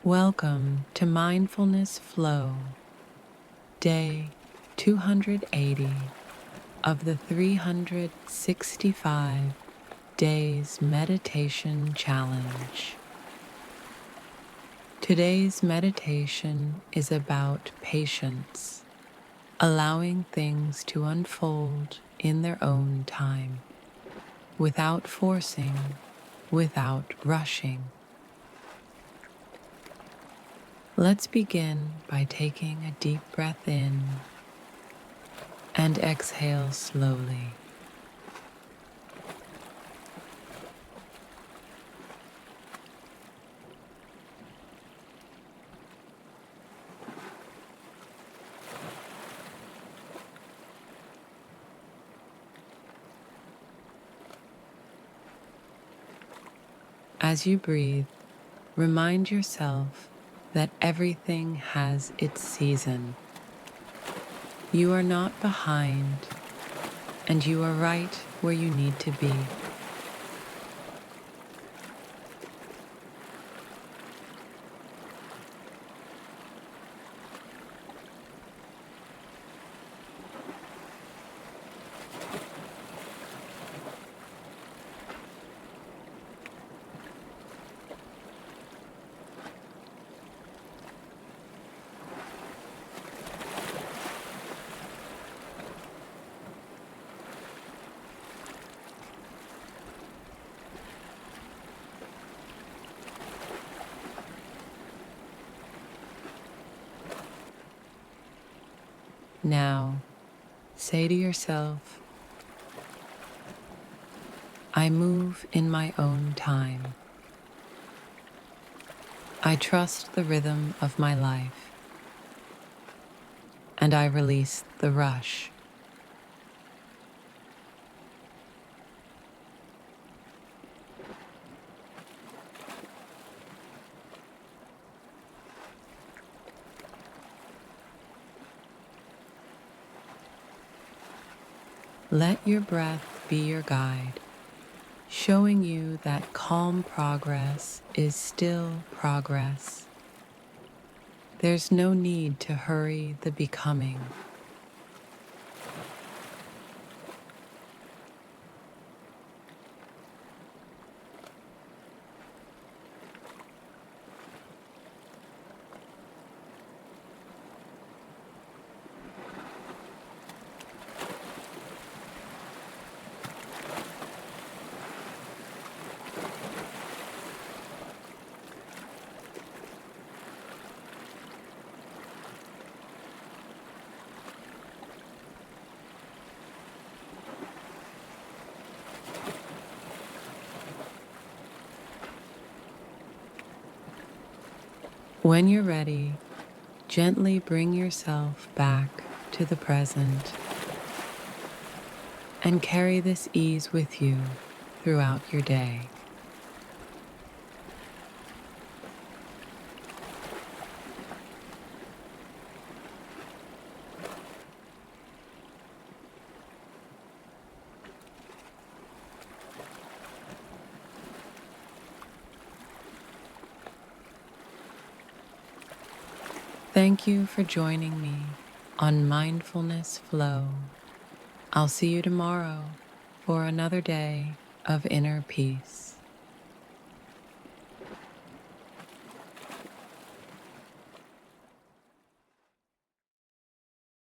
Welcome to Mindfulness Flow, day 280 of the 365 Days Meditation Challenge. Today's meditation is about patience, allowing things to unfold in their own time, without forcing, without rushing. Let's begin by taking a deep breath in and exhale slowly. As you breathe, remind yourself that everything has its season. You are not behind, and you are right where you need to be. Now, say to yourself, I move in my own time. I trust the rhythm of my life, and I release the rush. Let your breath be your guide, showing you that calm progress is still progress. There's no need to hurry the becoming. When you're ready, gently bring yourself back to the present and carry this ease with you throughout your day. Thank you for joining me on Mindfulness Flow. I'll see you tomorrow for another day of inner peace.